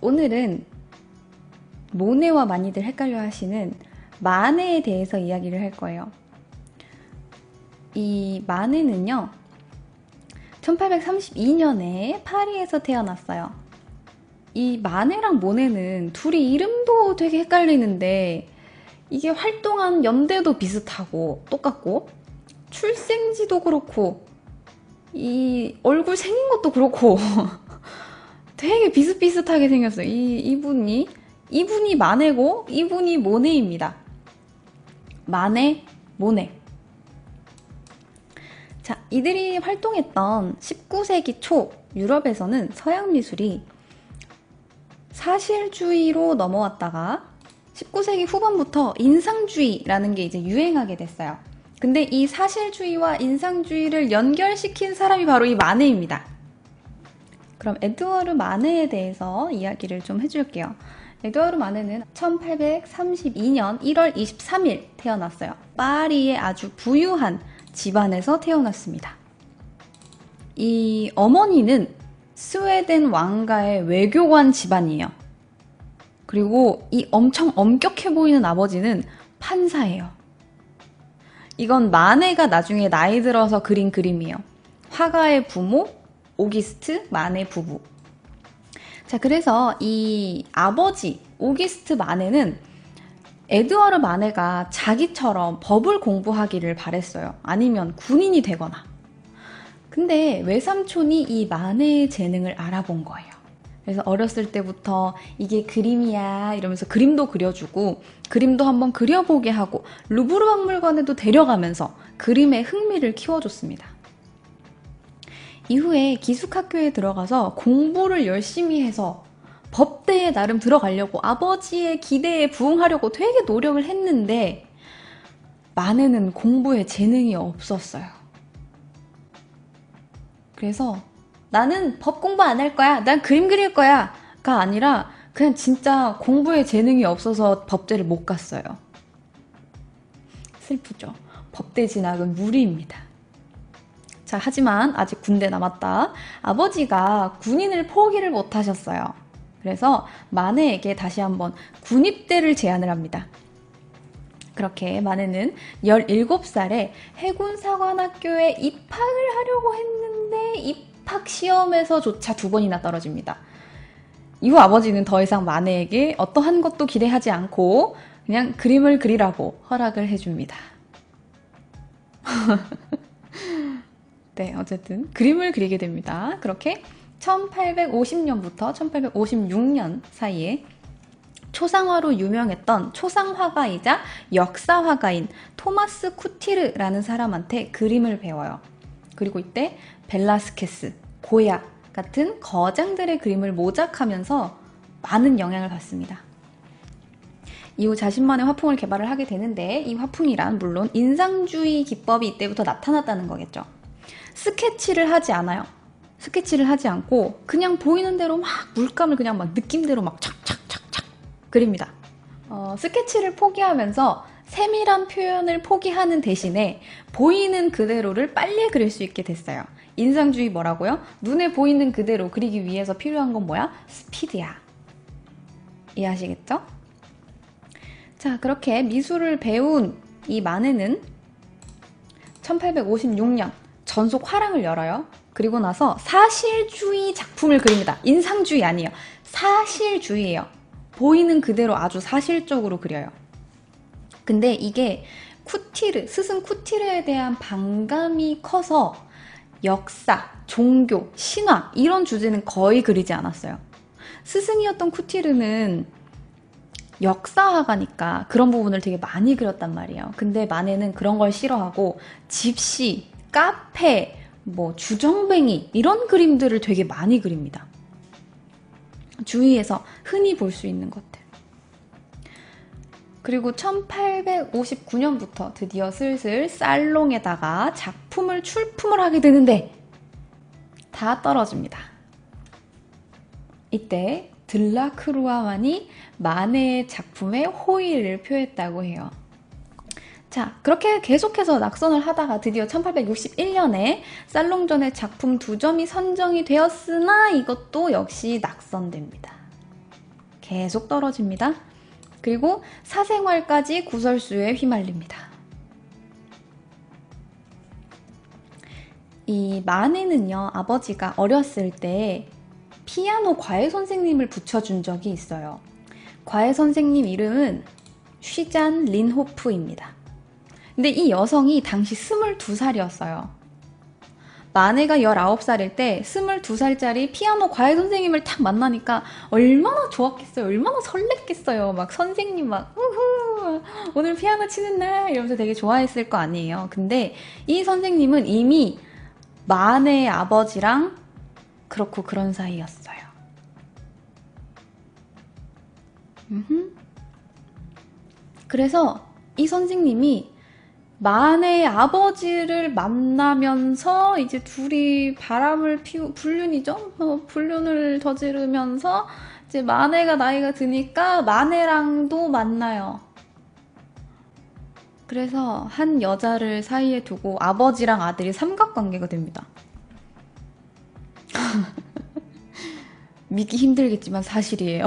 오늘은 모네와 많이들 헷갈려 하시는 마네에 대해서 이야기를 할 거예요. 이 마네는요, 1832년에 파리에서 태어났어요. 이 마네랑 모네는 둘이 이름도 되게 헷갈리는데 이게 활동한 연대도 비슷하고 똑같고 출생지도 그렇고 이 얼굴 생긴 것도 그렇고 되게 비슷비슷하게 생겼어요. 이분이 마네고 이분이 모네입니다. 마네, 모네. 자, 이들이 활동했던 19세기 초 유럽에서는 서양 미술이 사실주의로 넘어왔다가 19세기 후반부터 인상주의라는 게 이제 유행하게 됐어요. 근데 이 사실주의와 인상주의를 연결시킨 사람이 바로 이 마네입니다. 그럼 에드워르 마네에 대해서 이야기를 좀 해줄게요. 에드워르 마네는 1832년 1월 23일 태어났어요. 파리의 아주 부유한 집안에서 태어났습니다. 이 어머니는 스웨덴 왕가의 외교관 집안이에요. 그리고 이 엄청 엄격해 보이는 아버지는 판사예요. 이건 마네가 나중에 나이 들어서 그린 그림이에요. 화가의 부모, 오기스트 마네 부부. 자, 그래서 이 아버지 오기스트 마네는 에드워르 마네가 자기처럼 법을 공부하기를 바랬어요. 아니면 군인이 되거나. 근데 외삼촌이 이 마네의 재능을 알아본 거예요. 그래서 어렸을 때부터 이게 그림이야 이러면서 그림도 그려주고 그림도 한번 그려보게 하고 루브르 박물관에도 데려가면서 그림에 흥미를 키워줬습니다. 이후에 기숙학교에 들어가서 공부를 열심히 해서 법대에 나름 들어가려고 아버지의 기대에 부응하려고 되게 노력을 했는데 마네는 공부에 재능이 없었어요. 그래서 나는 법 공부 안 할 거야, 난 그림 그릴 거야 가 아니라 그냥 진짜 공부에 재능이 없어서 법대를 못 갔어요. 슬프죠. 법대 진학은 무리입니다. 자, 하지만 아직 군대 남았다. 아버지가 군인을 포기를 못 하셨어요. 그래서 마네에게 다시 한번 군입대를 제안을 합니다. 그렇게 마네는 17살에 해군사관학교에 입학을 하려고 했는데 입학 시험에서조차 2번이나 떨어집니다. 이후 아버지는 더 이상 마네에게 어떠한 것도 기대하지 않고 그냥 그림을 그리라고 허락을 해줍니다. 네, 어쨌든 그림을 그리게 됩니다. 그렇게 1850년부터 1856년 사이에 초상화로 유명했던 초상화가이자 역사화가인 토마스 쿠티르라는 사람한테 그림을 배워요. 그리고 이때 벨라스케스, 고야 같은 거장들의 그림을 모작하면서 많은 영향을 받습니다. 이후 자신만의 화풍을 개발을 하게 되는데 이 화풍이란 물론 인상주의 기법이 이때부터 나타났다는 거겠죠. 스케치를 하지 않아요. 스케치를 하지 않고 그냥 보이는 대로 막 물감을 그냥 막 느낌대로 막 착착착착 그립니다. 스케치를 포기하면서 세밀한 표현을 포기하는 대신에 보이는 그대로를 빨리 그릴 수 있게 됐어요. 인상주의 뭐라고요? 눈에 보이는 그대로 그리기 위해서 필요한 건 뭐야? 스피드야. 이해하시겠죠? 자, 그렇게 미술을 배운 이 마네는 1856년 전속 화랑을 열어요. 그리고 나서 사실주의 작품을 그립니다. 인상주의 아니에요. 사실주의예요. 보이는 그대로 아주 사실적으로 그려요. 근데 이게 스승 쿠티르에 대한 반감이 커서 역사, 종교, 신화 이런 주제는 거의 그리지 않았어요. 스승이었던 쿠티르는 역사화가니까 그런 부분을 되게 많이 그렸단 말이에요. 근데 마네는 그런 걸 싫어하고 집시, 카페, 주정뱅이 이런 그림들을 되게 많이 그립니다. 주위에서 흔히 볼 수 있는 것들. 그리고 1859년부터 드디어 슬슬 살롱에다가 작품을 출품을 하게 되는데 다 떨어집니다. 이때 들라크루아만이 마네의 작품에 호의를 표했다고 해요. 자, 그렇게 계속해서 낙선을 하다가 드디어 1861년에 살롱전의 작품 2점이 선정이 되었으나 이것도 역시 낙선됩니다. 계속 떨어집니다. 그리고 사생활까지 구설수에 휘말립니다. 이 마네는요, 아버지가 어렸을 때 피아노 과외 선생님을 붙여준 적이 있어요. 과외 선생님 이름은 쉬잔 린호프입니다. 근데 이 여성이 당시 22살이었어요. 마네가 19살일 때 22살짜리 피아노 과외 선생님을 딱 만나니까 얼마나 좋았겠어요. 얼마나 설렜겠어요. 막 선생님 막 우후 오늘 피아노 치는 날 이러면서 되게 좋아했을 거 아니에요. 근데 이 선생님은 이미 마네의 아버지랑 그렇고 그런 사이였어요. 그래서 이 선생님이 마네의 아버지를 만나면서 이제 둘이 바람을 불륜이죠? 불륜을 저지르면서 이제 마네가 나이가 드니까 마네랑도 만나요. 그래서 한 여자를 사이에 두고 아버지랑 아들이 삼각관계가 됩니다. 믿기 힘들겠지만 사실이에요.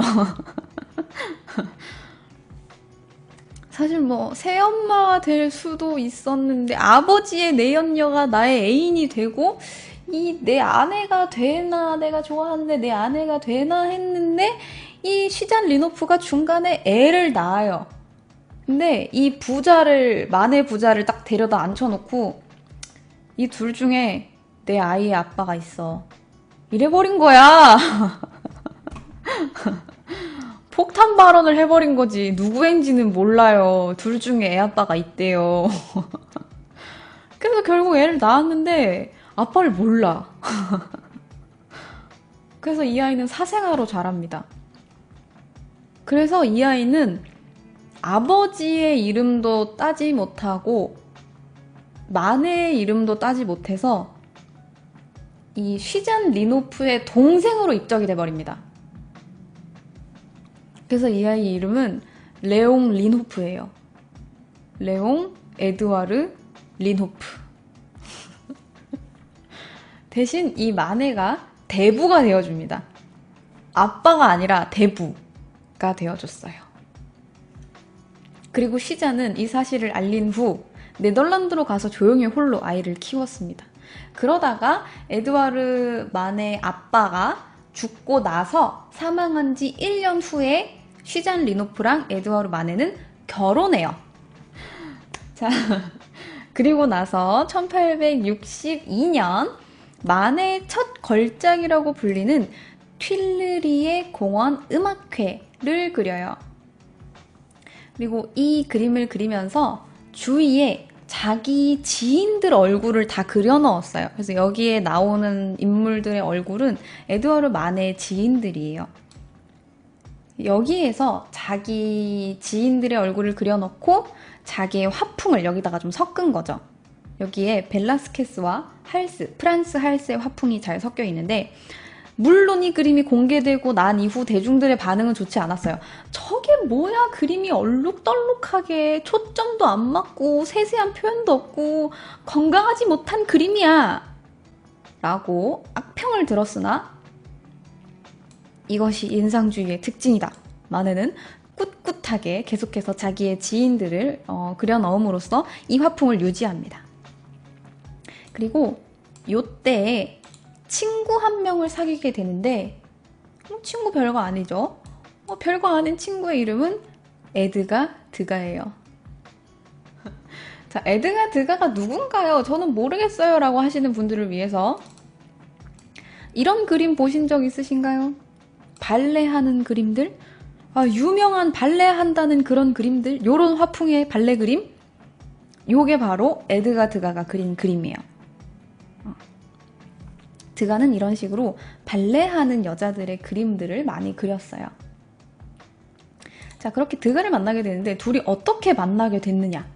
사실 뭐 새엄마가 될 수도 있었는데 아버지의 내연녀가 나의 애인이 되고 이 내 아내가 되나, 내가 좋아하는데 내 아내가 되나 했는데 이 쉬잔 린호프가 중간에 애를 낳아요. 근데 이 부자를, 마네 부자를 딱 데려다 앉혀놓고 이 둘 중에 내 아이의 아빠가 있어. 이래버린 거야. 폭탄 발언을 해버린 거지. 누구인지는 몰라요. 둘 중에 애 아빠가 있대요. 그래서 결국 애를 낳았는데 아빠를 몰라. 그래서 이 아이는 사생아로 자랍니다. 그래서 이 아이는 아버지의 이름도 따지 못하고 마네의 이름도 따지 못해서 이 쉬잔 린호프의 동생으로 입적이 돼버립니다. 그래서 이 아이 이름은 레옹 린호프예요. 레옹 에드와르 린호프. 대신 이 마네가 대부가 되어줍니다. 아빠가 아니라 대부가 되어줬어요. 그리고 쉬잔은 이 사실을 알린 후 네덜란드로 가서 조용히 홀로 아이를 키웠습니다. 그러다가 에드와르 마네 아빠가 죽고 나서 사망한 지 1년 후에 쉬잔 린호프랑 에드와르 마네는 결혼해요. 자, 그리고 나서 1862년 마네의 첫 걸작이라고 불리는 튠르리의 공원 음악회를 그려요. 그리고 이 그림을 그리면서 주위에 자기 지인들 얼굴을 다 그려 넣었어요. 그래서 여기에 나오는 인물들의 얼굴은 에드와르 마네의 지인들이에요. 여기에서 자기 지인들의 얼굴을 그려 넣고 자기의 화풍을 여기다가 좀 섞은 거죠. 여기에 벨라스케스와 할스, 프란스 할스의 화풍이 잘 섞여 있는데 물론 이 그림이 공개되고 난 이후 대중들의 반응은 좋지 않았어요. 저게 뭐야, 그림이 얼룩덜룩하게 초점도 안 맞고 세세한 표현도 없고 건강하지 못한 그림이야 라고 악평을 들었으나 이것이 인상주의의 특징이다. 마네는 꿋꿋하게 계속해서 자기의 지인들을 그려 넣음으로써 이 화풍을 유지합니다. 그리고 요때에 친구 한 명을 사귀게 되는데 친구 별거 아니죠. 별거 아닌 친구의 이름은 에드가 드가예요. 자, 에드가 드가가 누군가요? 저는 모르겠어요 라고 하시는 분들을 위해서 이런 그림 보신 적 있으신가요? 발레하는 그림들? 유명한 발레한다는 그런 그림들? 요런 화풍의 발레 그림? 요게 바로 에드가 드가가 그린 그림이에요. 드가는 이런 식으로 발레하는 여자들의 그림들을 많이 그렸어요. 자, 그렇게 드가를 만나게 되는데 둘이 어떻게 만나게 됐느냐?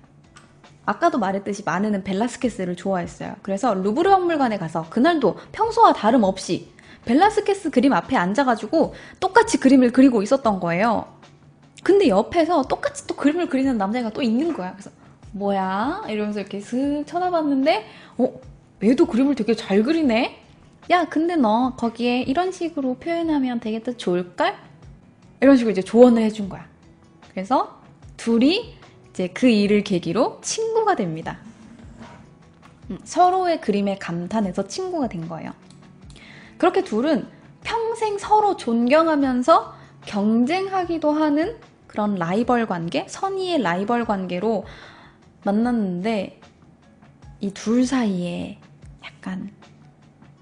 아까도 말했듯이 마네는 벨라스케스를 좋아했어요. 그래서 루브르 박물관에 가서 그날도 평소와 다름없이 벨라스케스 그림 앞에 앉아가지고 똑같이 그림을 그리고 있었던 거예요. 근데 옆에서 똑같이 또 그림을 그리는 남자애가 또 있는 거야. 그래서 뭐야? 이러면서 이렇게 슥 쳐다봤는데 얘도 그림을 되게 잘 그리네? 야, 근데 너 거기에 이런 식으로 표현하면 되게 더 좋을걸? 이런 식으로 이제 조언을 해준 거야. 그래서 둘이 이제 그 일을 계기로 친구가 됩니다. 서로의 그림에 감탄해서 친구가 된 거예요. 그렇게 둘은 평생 서로 존경하면서 경쟁하기도 하는 그런 라이벌 관계, 선의의 라이벌 관계로 만났는데 이 둘 사이에 약간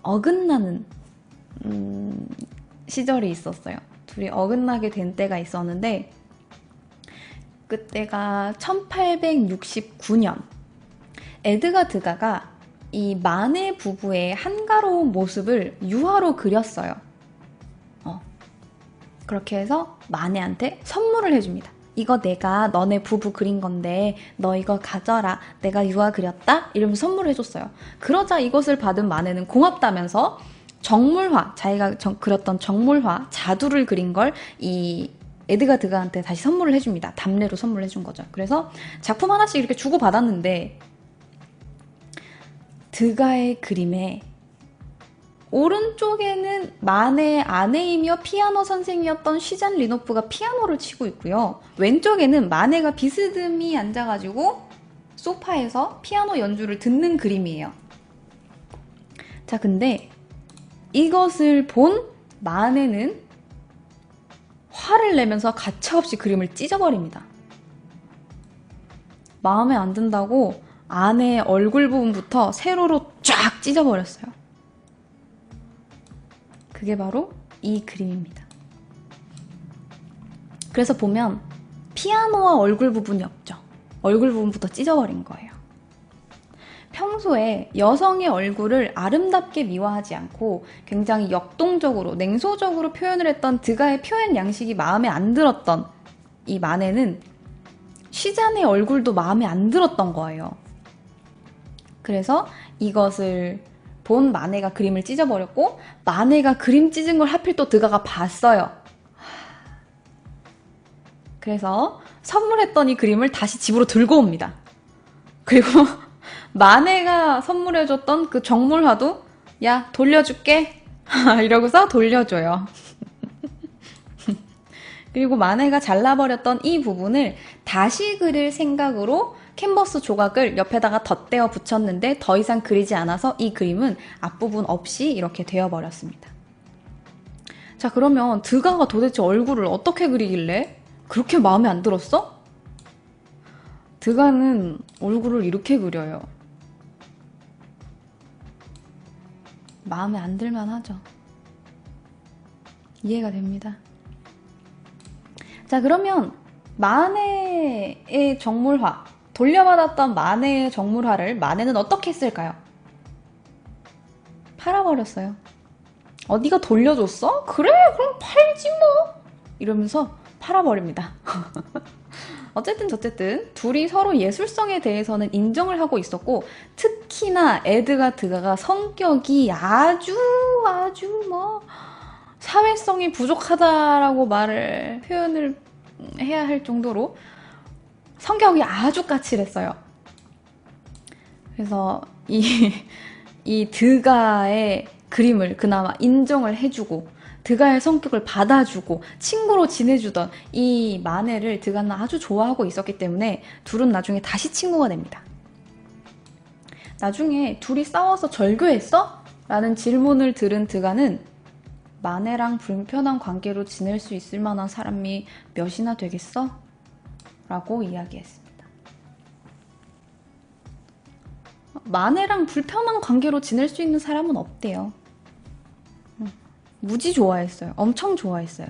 어긋나는 시절이 있었어요. 둘이 어긋나게 된 때가 있었는데 그때가 1869년 에드가 드가가 이 마네 부부의 한가로운 모습을 유화로 그렸어요. 그렇게 해서 마네한테 선물을 해줍니다. 이거 내가 너네 부부 그린 건데 너 이거 가져라. 내가 유화 그렸다? 이러면서 선물을 해줬어요. 그러자 이것을 받은 마네는 고맙다면서 정물화, 자기가 그렸던 정물화, 자두를 그린 걸 이 에드가 드가한테 다시 선물을 해줍니다. 답례로 선물을 해준 거죠. 그래서 작품 하나씩 이렇게 주고받았는데 드가의 그림에 오른쪽에는 마네의 아내이며 피아노 선생이었던 쉬잔 리노프가 피아노를 치고 있고요. 왼쪽에는 마네가 비스듬히 앉아가지고 소파에서 피아노 연주를 듣는 그림이에요. 자, 근데 이것을 본 마네는 화를 내면서 가차없이 그림을 찢어버립니다. 마음에 안 든다고 아내의 얼굴 부분부터 세로로 쫙 찢어버렸어요. 그게 바로 이 그림입니다. 그래서 보면 피아노와 얼굴 부분이 없죠. 얼굴 부분부터 찢어버린 거예요. 평소에 여성의 얼굴을 아름답게 미화하지 않고 굉장히 역동적으로, 냉소적으로 표현을 했던 드가의 표현 양식이 마음에 안 들었던 이 마네는 쉬잔의 얼굴도 마음에 안 들었던 거예요. 그래서 이것을 본 마네가 그림을 찢어버렸고 마네가 그림 찢은 걸 하필 또 드가가 봤어요. 그래서 선물했던 이 그림을 다시 집으로 들고 옵니다. 그리고 마네가 선물해줬던 그 정물화도 야 돌려줄게 이러고서 돌려줘요. 그리고 마네가 잘라버렸던 이 부분을 다시 그릴 생각으로 캔버스 조각을 옆에다가 덧대어 붙였는데 더 이상 그리지 않아서 이 그림은 앞부분 없이 이렇게 되어버렸습니다. 자, 그러면 드가가 도대체 얼굴을 어떻게 그리길래 그렇게 마음에 안 들었어? 드가는 얼굴을 이렇게 그려요. 마음에 안 들만 하죠. 이해가 됩니다. 자, 그러면 마네의 정물화, 돌려받았던 마네의 정물화를 마네는 어떻게 했을까요? 팔아버렸어요. 네가 돌려줬어? 그래, 그럼 팔지 뭐. 이러면서 팔아버립니다. 어쨌든 둘이 서로 예술성에 대해서는 인정을 하고 있었고 특히나 에드가 드가가 성격이 아주 뭐 사회성이 부족하다라고 표현을 해야 할 정도로 성격이 아주 까칠했어요. 그래서 이 드가의 그림을 그나마 인정을 해주고 드가의 성격을 받아주고 친구로 지내주던 이 마네를 드가는 아주 좋아하고 있었기 때문에 둘은 나중에 다시 친구가 됩니다. 나중에 둘이 싸워서 절교했어? 라는 질문을 들은 드가는 마네랑 불편한 관계로 지낼 수 있을 만한 사람이 몇이나 되겠어? 라고 이야기했습니다. 마네랑 불편한 관계로 지낼 수 있는 사람은 없대요. 무지 좋아했어요. 엄청 좋아했어요.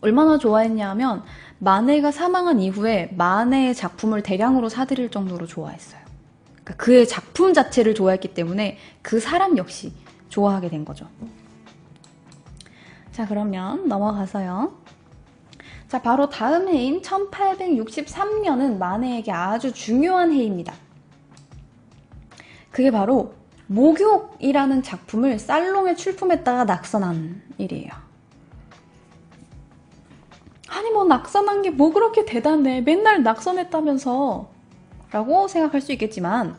얼마나 좋아했냐 하면 마네가 사망한 이후에 마네의 작품을 대량으로 사들일 정도로 좋아했어요. 그러니까 그의 작품 자체를 좋아했기 때문에 그 사람 역시 좋아하게 된 거죠. 자, 그러면 넘어가서요. 자, 바로 다음 해인 1863년은 마네에게 아주 중요한 해입니다. 그게 바로 목욕이라는 작품을 살롱에 출품했다가 낙선한 일이에요. 아니 뭐 낙선한 게 뭐 그렇게 대단해. 맨날 낙선했다면서 라고 생각할 수 있겠지만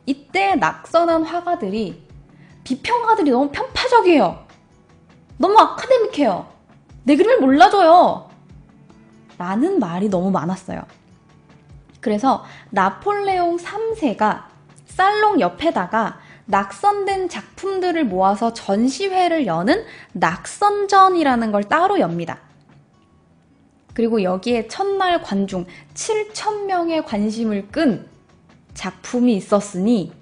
이때 낙선한 화가들이 비평가들이 너무 편파적이에요. 너무 아카데믹해요. 내 그림을 몰라줘요! 라는 말이 너무 많았어요. 그래서 나폴레옹 3세가 살롱 옆에다가 낙선된 작품들을 모아서 전시회를 여는 낙선전이라는 걸 따로 엽니다. 그리고 여기에 첫날 관중 7,000명의 관심을 끈 작품이 있었으니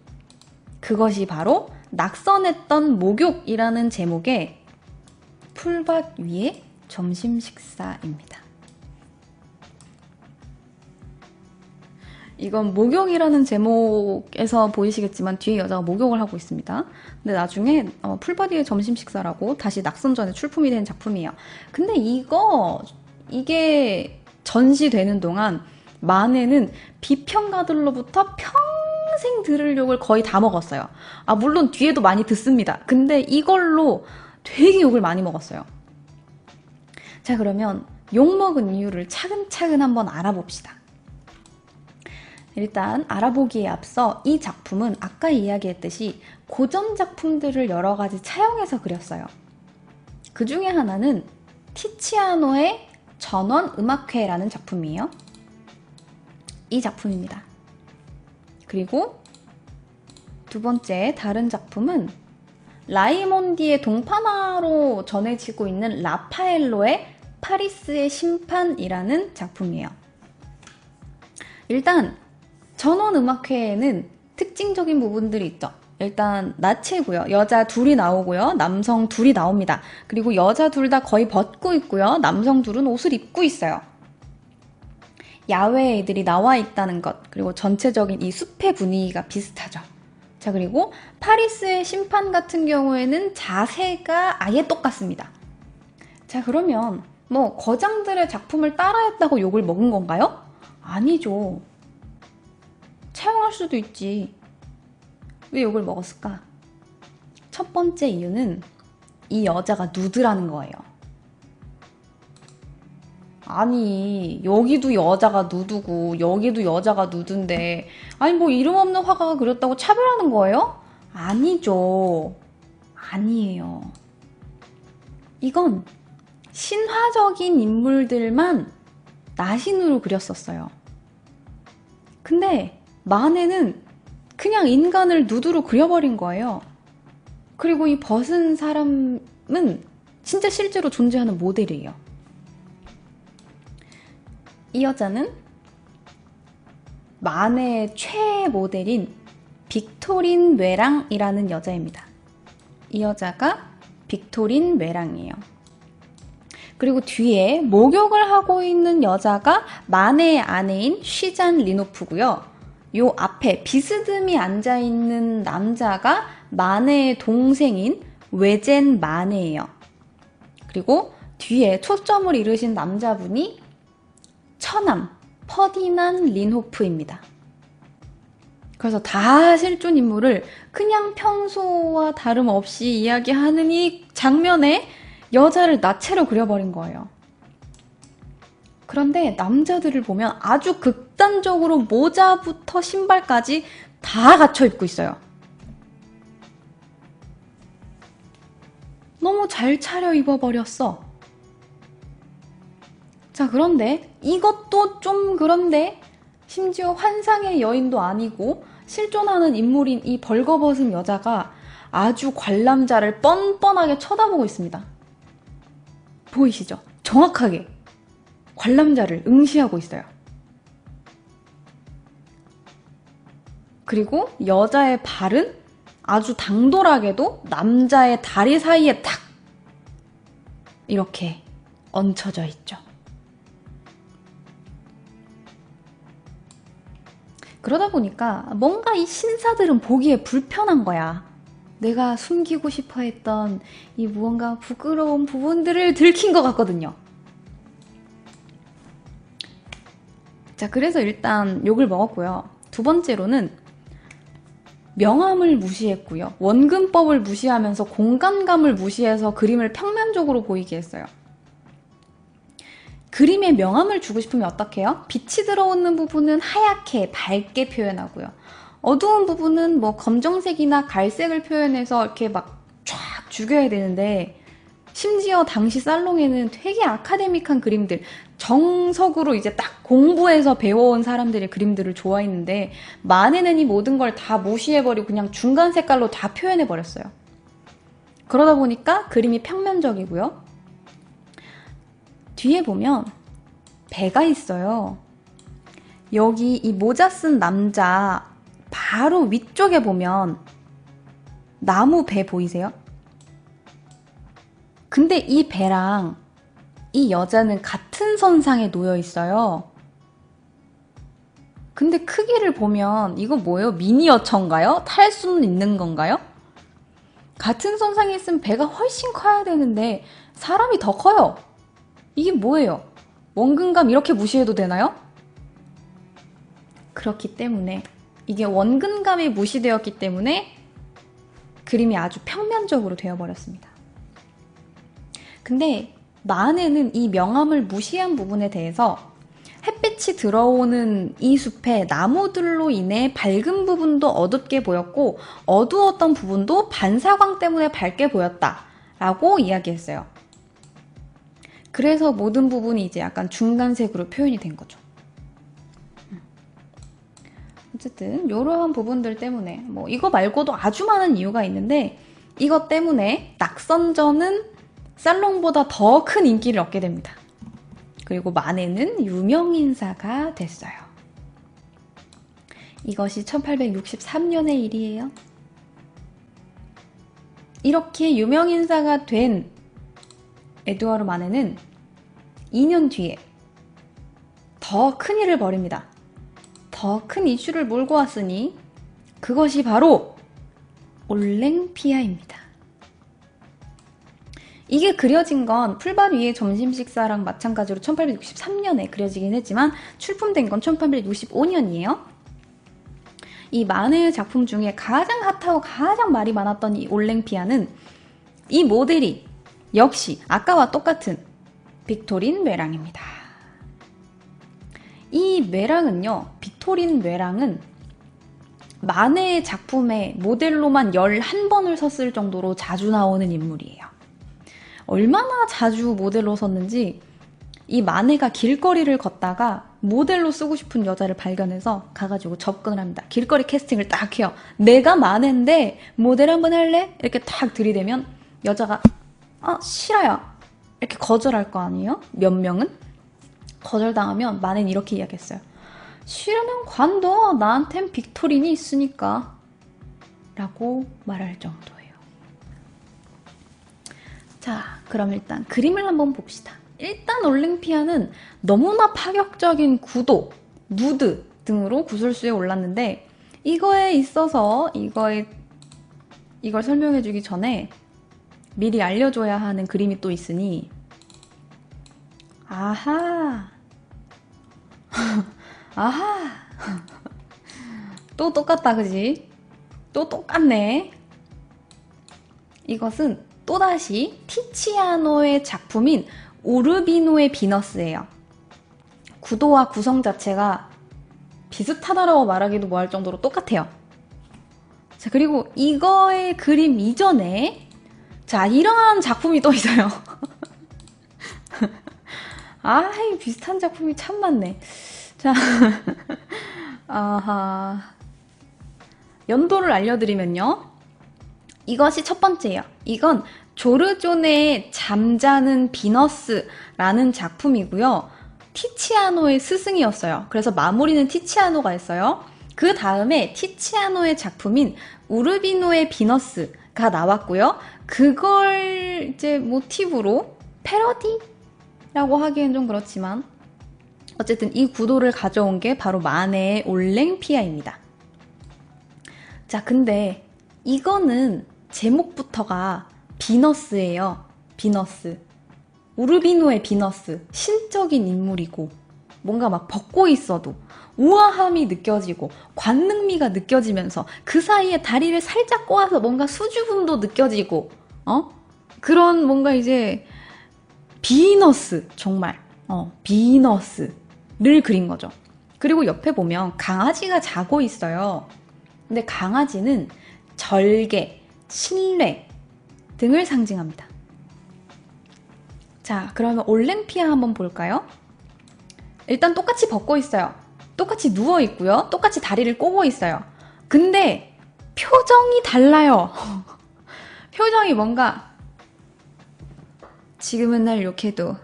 그것이 바로 낙선했던 목욕이라는 제목의 풀밭 위의 점심 식사입니다. 이건 목욕이라는 제목에서 보이시겠지만 뒤에 여자가 목욕을 하고 있습니다. 근데 나중에 풀밭 위의 점심 식사라고 다시 낙선전에 출품이 된 작품이에요. 근데 이게 전시되는 동안 마네는 비평가들로부터 평생 들을 욕을 거의 다 먹었어요. 물론 뒤에도 많이 듣습니다. 근데 이걸로 되게 욕을 많이 먹었어요. 자, 그러면 욕먹은 이유를 차근차근 한번 알아봅시다. 일단 알아보기에 앞서 이 작품은 아까 이야기했듯이 고전 작품들을 여러 가지 차용해서 그렸어요. 그 중에 하나는 티치아노의 전원음악회라는 작품이에요. 이 작품입니다. 그리고 두 번째 다른 작품은 라이몬디의 동판화로 전해지고 있는 라파엘로의 파리스의 심판이라는 작품이에요. 일단 전원음악회에는 특징적인 부분들이 있죠. 일단 나체고요. 여자 둘이 나오고요. 남성 둘이 나옵니다. 그리고 여자 둘 다 거의 벗고 있고요. 남성 둘은 옷을 입고 있어요. 야외에 애들이 나와 있다는 것, 그리고 전체적인 이 숲의 분위기가 비슷하죠. 자, 그리고 파리스의 심판 같은 경우에는 자세가 아예 똑같습니다. 자, 그러면 거장들의 작품을 따라했다고 욕을 먹은 건가요? 아니죠. 차용할 수도 있지. 왜 욕을 먹었을까? 첫 번째 이유는 이 여자가 누드라는 거예요. 아니, 여기도 여자가 누드고 여기도 여자가 누드인데 이름 없는 화가가 그렸다고 차별하는 거예요? 아니죠. 아니에요. 이건 신화적인 인물들만 나신으로 그렸었어요. 근데 마네는 그냥 인간을 누드로 그려버린 거예요. 그리고 이 벗은 사람은 진짜 실제로 존재하는 모델이에요. 이 여자는 마네의 최애 모델인 빅토린 웨랑이라는 여자입니다. 이 여자가 빅토린 웨랑이에요. 그리고 뒤에 목욕을 하고 있는 여자가 마네의 아내인 쉬잔 리노프고요. 요 앞에 비스듬히 앉아있는 남자가 마네의 동생인 외젠 마네예요. 그리고 뒤에 초점을 잃으신 남자분이 처남 퍼디난 린호프입니다. 그래서 다 실존 인물을 그냥 평소와 다름없이 이야기하는 이 장면에 여자를 나체로 그려버린 거예요. 그런데 남자들을 보면 아주 극단적으로 모자부터 신발까지 다 갖춰 입고 있어요. 너무 잘 차려 입어버렸어. 자, 그런데 이것도 좀 그런데 심지어 환상의 여인도 아니고 실존하는 인물인 이 벌거벗은 여자가 아주 관람자를 뻔뻔하게 쳐다보고 있습니다. 보이시죠? 정확하게 관람자를 응시하고 있어요. 그리고 여자의 발은 아주 당돌하게도 남자의 다리 사이에 탁 이렇게 얹혀져 있죠. 그러다 보니까 뭔가 이 신사들은 보기에 불편한 거야. 내가 숨기고 싶어 했던 이 무언가 부끄러운 부분들을 들킨 것 같거든요. 자, 그래서 일단 욕을 먹었고요. 두 번째로는 명암을 무시했고요. 원근법을 무시하면서 공간감을 무시해서 그림을 평면적으로 보이게 했어요. 그림에 명암을 주고 싶으면 어떻게 해요? 빛이 들어오는 부분은 하얗게 밝게 표현하고요. 어두운 부분은 검정색이나 갈색을 표현해서 이렇게 막 쫙 죽여야 되는데 심지어 당시 살롱에는 되게 아카데믹한 그림들, 정석으로 이제 딱 공부해서 배워온 사람들의 그림들을 좋아했는데 마네는 이 모든 걸 다 무시해버리고 그냥 중간 색깔로 다 표현해버렸어요. 그러다 보니까 그림이 평면적이고요. 뒤에 보면 배가 있어요. 여기 이 모자 쓴 남자 바로 위쪽에 보면 나무 배 보이세요? 근데 이 배랑 이 여자는 같은 선상에 놓여 있어요. 근데 크기를 보면 이거 뭐예요? 미니어처인가요? 탈 수는 있는 건가요? 같은 선상에 있으면 배가 훨씬 커야 되는데 사람이 더 커요. 이게 뭐예요? 원근감 이렇게 무시해도 되나요? 그렇기 때문에 이게 원근감이 무시되었기 때문에 그림이 아주 평면적으로 되어버렸습니다. 근데 마네는 이 명암을 무시한 부분에 대해서 햇빛이 들어오는 이 숲에 나무들로 인해 밝은 부분도 어둡게 보였고 어두웠던 부분도 반사광 때문에 밝게 보였다 라고 이야기했어요. 그래서 모든 부분이 이제 약간 중간색으로 표현이 된 거죠. 어쨌든 이러한 부분들 때문에 뭐 이거 말고도 아주 많은 이유가 있는데 이것 때문에 낙선전은 살롱보다 더 큰 인기를 얻게 됩니다. 그리고 마네는 유명인사가 됐어요. 이것이 1863년의 일이에요. 이렇게 유명인사가 된 에두아르 마네는 2년 뒤에 더 큰 일을 벌입니다. 더 큰 이슈를 몰고 왔으니 그것이 바로 올랭피아입니다. 이게 그려진 건 풀밭 위의 점심 식사랑 마찬가지로 1863년에 그려지긴 했지만 출품된 건 1865년이에요. 이 마네의 작품 중에 가장 핫하고 가장 말이 많았던 이 올랭피아는 이 모델이 역시 아까와 똑같은 빅토린 뇌랑입니다. 이 뇌랑은요, 빅토린 뇌랑은 마네의 작품에 모델로만 11번을 섰을 정도로 자주 나오는 인물이에요. 얼마나 자주 모델로 섰는지 이 마네가 길거리를 걷다가 모델로 쓰고 싶은 여자를 발견해서 가가지고 접근을 합니다. 길거리 캐스팅을 딱 해요. 내가 마네인데 모델 한번 할래? 이렇게 탁 들이대면 여자가 싫어요. 이렇게 거절할 거 아니에요? 몇 명은? 거절당하면 마네는 이렇게 이야기했어요. 싫으면 관둬. 나한텐 빅토린이 있으니까. 라고 말할 정도예요. 자, 그럼 일단 그림을 한번 봅시다. 일단 올랭피아는 너무나 파격적인 구도, 무드 등으로 구설수에 올랐는데 이거에 있어서 이걸 설명해주기 전에 미리 알려줘야 하는 그림이 또 있으니 아하 아하 또 똑같다 그지? 또 똑같네. 이것은 또다시 티치아노의 작품인 우르비노의 비너스예요. 구도와 구성 자체가 비슷하다라고 말하기도 뭐할 정도로 똑같아요. 자, 그리고 이거의 그림 이전에 자, 이러한 작품이 또 있어요. 비슷한 작품이 참 많네. 자, 아하. 연도를 알려드리면요. 이것이 첫 번째예요. 이건 조르존의 잠자는 비너스라는 작품이고요. 티치아노의 스승이었어요. 그래서 마무리는 티치아노가 했어요. 그 다음에 티치아노의 작품인 우르비노의 비너스가 나왔고요. 그걸 이제 모티브로 패러디라고 하기엔 좀 그렇지만 어쨌든 이 구도를 가져온 게 바로 마네의 올랭피아입니다. 자, 근데 이거는 제목부터가 비너스예요. 비너스. 우르비노의 비너스. 신적인 인물이고 뭔가 막 벗고 있어도 우아함이 느껴지고 관능미가 느껴지면서 그 사이에 다리를 살짝 꼬아서 뭔가 수줍음도 느껴지고 그런 뭔가 이제 비너스 정말 비너스를 그린 거죠. 그리고 옆에 보면 강아지가 자고 있어요. 근데 강아지는 절개, 신뢰 등을 상징합니다. 자, 그러면 올랭피아 한번 볼까요? 일단 똑같이 벗고 있어요. 똑같이 누워 있고요. 똑같이 다리를 꼬고 있어요. 근데 표정이 달라요. 표정이 뭔가 지금은 날 욕해도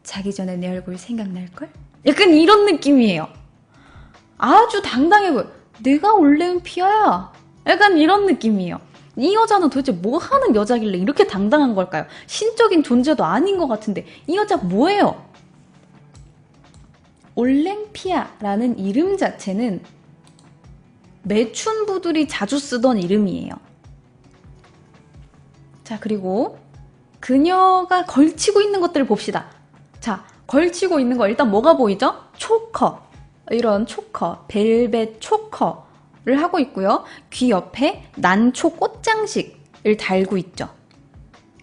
자기 전에 내 얼굴 생각날걸? 약간 이런 느낌이에요. 아주 당당해 보여. 내가 올랭피아야. 약간 이런 느낌이에요. 이 여자는 도대체 뭐 하는 여자길래 이렇게 당당한 걸까요? 신적인 존재도 아닌 것 같은데 이 여자 뭐예요? 올랭피아라는 이름 자체는 매춘부들이 자주 쓰던 이름이에요. 자, 그리고 그녀가 걸치고 있는 것들을 봅시다. 자, 걸치고 있는 거 일단 뭐가 보이죠? 초커. 이런 초커, 벨벳 초커를 하고 있고요. 귀 옆에 난초 꽃장식을 달고 있죠.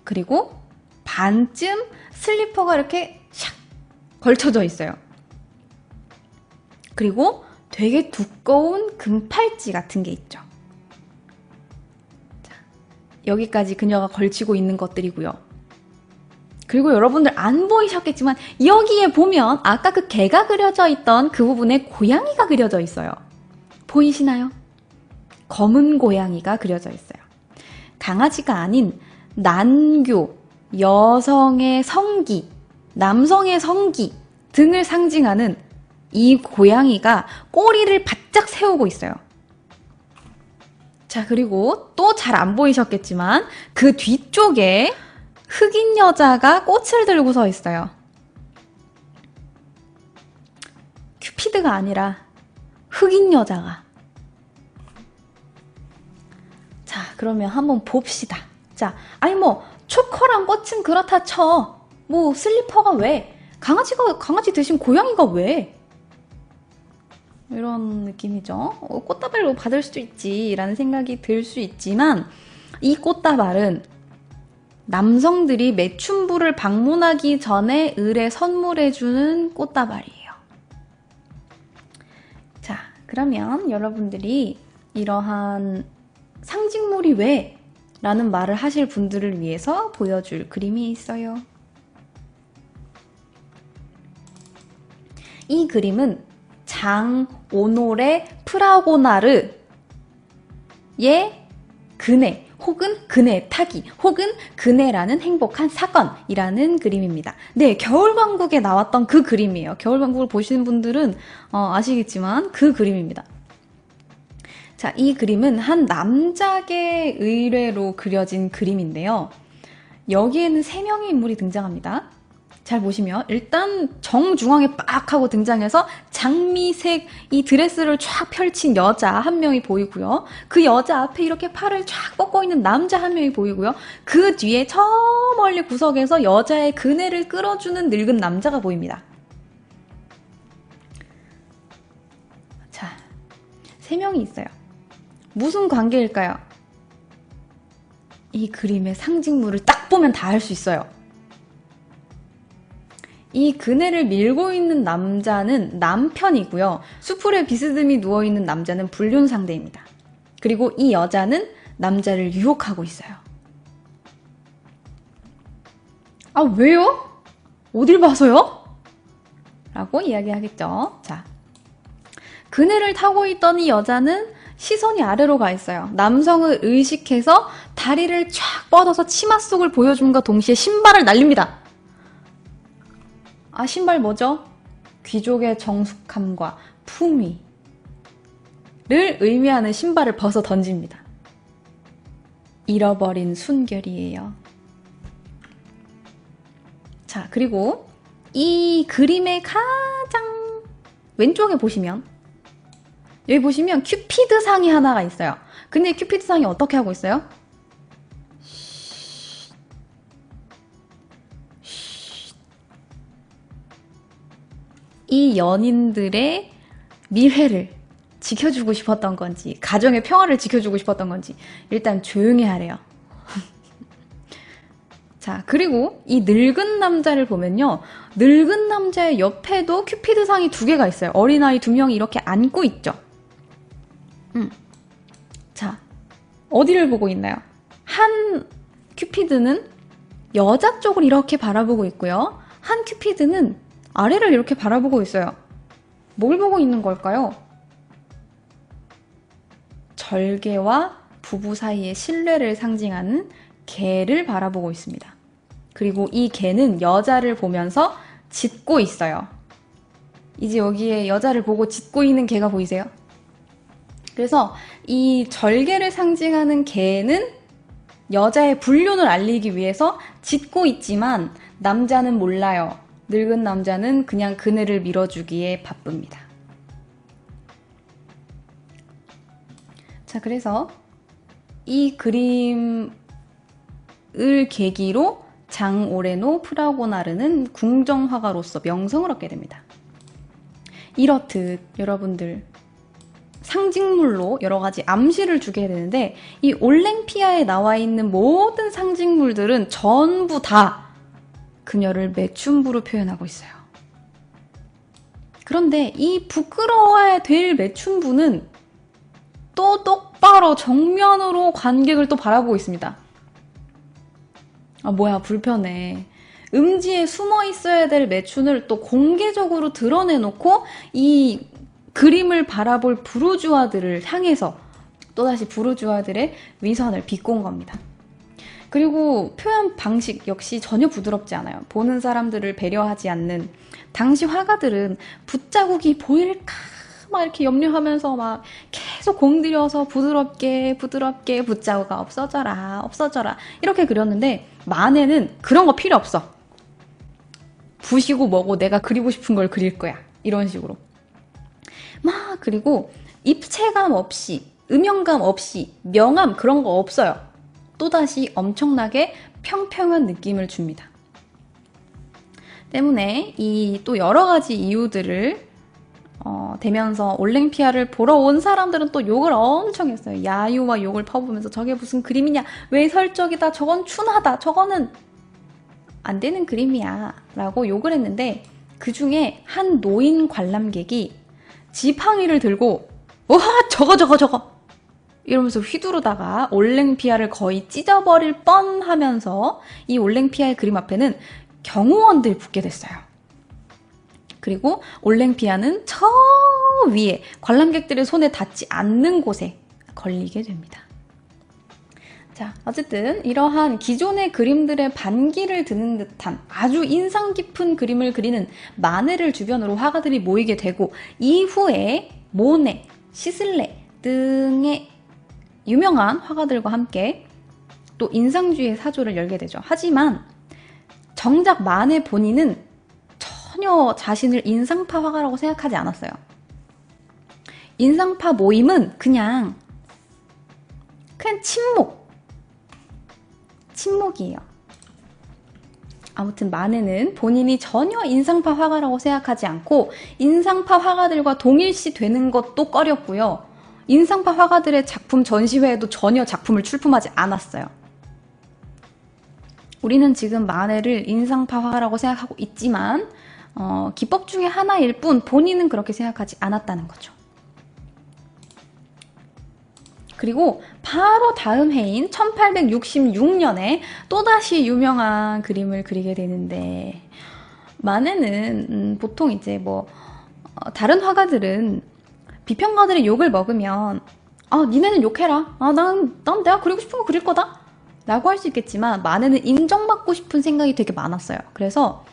그리고 반쯤 슬리퍼가 이렇게 샥 걸쳐져 있어요. 그리고 되게 두꺼운 금팔찌 같은 게 있죠. 자, 여기까지 그녀가 걸치고 있는 것들이고요. 그리고 여러분들 안 보이셨겠지만 여기에 보면 아까 그 개가 그려져 있던 그 부분에 고양이가 그려져 있어요. 보이시나요? 검은 고양이가 그려져 있어요. 강아지가 아닌 난교, 여성의 성기, 남성의 성기 등을 상징하는 이 고양이가 꼬리를 바짝 세우고 있어요. 자, 그리고 또 잘 안 보이셨겠지만 그 뒤쪽에 흑인 여자가 꽃을 들고 서 있어요. 큐피드가 아니라 흑인 여자가. 자, 그러면 한번 봅시다. 자, 아니 뭐 초커랑 꽃은 그렇다 쳐. 뭐 슬리퍼가 왜? 강아지 대신 고양이가 왜? 이런 느낌이죠. 꽃다발로 받을 수도 있지 라는 생각이 들 수 있지만 이 꽃다발은 남성들이 매춘부를 방문하기 전에 을에 선물해주는 꽃다발이에요. 자, 그러면 여러분들이 이러한 상징물이 왜? 라는 말을 하실 분들을 위해서 보여줄 그림이 있어요. 이 그림은 장오노레 프라고나르의 그네 혹은 그네 타기 혹은 그네라는 행복한 사건이라는 그림입니다. 네, 겨울왕국에 나왔던 그 그림이에요. 겨울왕국을 보시는 분들은 아시겠지만 그 그림입니다. 자, 이 그림은 한 남작의 의뢰로 그려진 그림인데요. 여기에는 3명의 인물이 등장합니다. 잘 보시면 일단 정중앙에 빡 하고 등장해서 장미색 이 드레스를 쫙 펼친 여자 한 명이 보이고요. 그 여자 앞에 이렇게 팔을 쫙 뻗고 있는 남자 한 명이 보이고요. 그 뒤에 저 멀리 구석에서 여자의 그네를 끌어주는 늙은 남자가 보입니다. 자, 3명이 있어요. 무슨 관계일까요? 이 그림의 상징물을 딱 보면 다 알 수 있어요. 이 그네를 밀고 있는 남자는 남편이고요. 수풀에 비스듬히 누워있는 남자는 불륜 상대입니다. 그리고 이 여자는 남자를 유혹하고 있어요. 아, 왜요? 어딜 봐서요? 라고 이야기하겠죠. 자, 그네를 타고 있던 이 여자는 시선이 아래로 가 있어요. 남성을 의식해서 다리를 쫙 뻗어서 치마 속을 보여줌과 동시에 신발을 날립니다. 아, 신발 뭐죠? 귀족의 정숙함과 품위를 의미하는 신발을 벗어 던집니다. 잃어버린 순결이에요. 자, 그리고 이 그림의 가장 왼쪽에 보시면 여기 보시면 큐피드 상이 하나가 있어요. 근데 큐피드 상이 어떻게 하고 있어요? 이 연인들의 미래를 지켜주고 싶었던 건지 가정의 평화를 지켜주고 싶었던 건지 일단 조용히 하래요. 자, 그리고 이 늙은 남자를 보면요. 늙은 남자의 옆에도 큐피드상이 2개가 있어요. 어린아이 2명이 이렇게 앉고 있죠. 자, 어디를 보고 있나요? 한 큐피드는 여자 쪽을 이렇게 바라보고 있고요. 한 큐피드는 아래를 이렇게 바라보고 있어요. 뭘 보고 있는 걸까요? 절개와 부부 사이의 신뢰를 상징하는 개를 바라보고 있습니다. 그리고 이 개는 여자를 보면서 짖고 있어요. 이제 여기에 여자를 보고 짖고 있는 개가 보이세요? 그래서 이 절개를 상징하는 개는 여자의 불륜을 알리기 위해서 짖고 있지만 남자는 몰라요. 늙은 남자는 그냥 그네를 밀어주기에 바쁩니다. 자, 그래서 이 그림을 계기로 장 오레노 프라고나르는 궁정화가로서 명성을 얻게 됩니다. 이렇듯 여러분들 상징물로 여러 가지 암시를 주게 되는데 이 올랭피아에 나와 있는 모든 상징물들은 전부 다 그녀를 매춘부로 표현하고 있어요. 그런데 이 부끄러워야 될 매춘부는 또 똑바로 정면으로 관객을 또 바라보고 있습니다. 아, 뭐야, 불편해. 음지에 숨어 있어야 될 매춘을 또 공개적으로 드러내놓고 이 그림을 바라볼 부르주아들을 향해서 또다시 부르주아들의 위선을 비꼰 겁니다. 그리고 표현 방식 역시 전혀 부드럽지 않아요. 보는 사람들을 배려하지 않는 당시 화가들은 붓자국이 보일까 막 이렇게 염려하면서 막 계속 공들여서 부드럽게 붓자국아 없어져라 이렇게 그렸는데 마네는 그런 거 필요 없어. 부시고 뭐고 내가 그리고 싶은 걸 그릴 거야. 이런 식으로. 막 그리고 입체감 없이 음영감 없이 명암 그런 거 없어요. 또다시 엄청나게 평평한 느낌을 줍니다. 때문에 이 또 여러 가지 이유들을 대면서 올랭피아를 보러 온 사람들은 또 욕을 엄청 했어요. 야유와 욕을 퍼부으면서 저게 무슨 그림이냐, 왜 설적이다, 저건 춘하다, 저거는 안 되는 그림이야 라고 욕을 했는데 그 중에 한 노인 관람객이 지팡이를 들고 와 저거 이러면서 휘두르다가 올랭피아를 거의 찢어버릴 뻔하면서 이 올랭피아의 그림 앞에는 경호원들이 붙게 됐어요. 그리고 올랭피아는 저 위에 관람객들의 손에 닿지 않는 곳에 걸리게 됩니다. 자, 어쨌든 이러한 기존의 그림들의 반기를 드는 듯한 아주 인상 깊은 그림을 그리는 마네를 주변으로 화가들이 모이게 되고 이후에 모네, 시슬레 등의 유명한 화가들과 함께 또 인상주의의 사조를 열게 되죠. 하지만 정작 마네 본인은 전혀 자신을 인상파 화가라고 생각하지 않았어요. 인상파 모임은 그냥 침묵이에요. 아무튼 마네는 본인이 전혀 인상파 화가라고 생각하지 않고 인상파 화가들과 동일시 되는 것도 꺼렸고요. 인상파 화가들의 작품 전시회에도 전혀 작품을 출품하지 않았어요. 우리는 지금 마네를 인상파 화가라고 생각하고 있지만 기법 중에 하나일 뿐 본인은 그렇게 생각하지 않았다는 거죠. 그리고 바로 다음 해인 1866년에 또다시 유명한 그림을 그리게 되는데 마네는 보통 이제 다른 화가들은 비평가들의 욕을 먹으면 니네는 욕해라. 난 내가 그리고 싶은 거 그릴 거다. 라고 할 수 있겠지만 마네는 인정받고 싶은 생각이 되게 많았어요. 그래서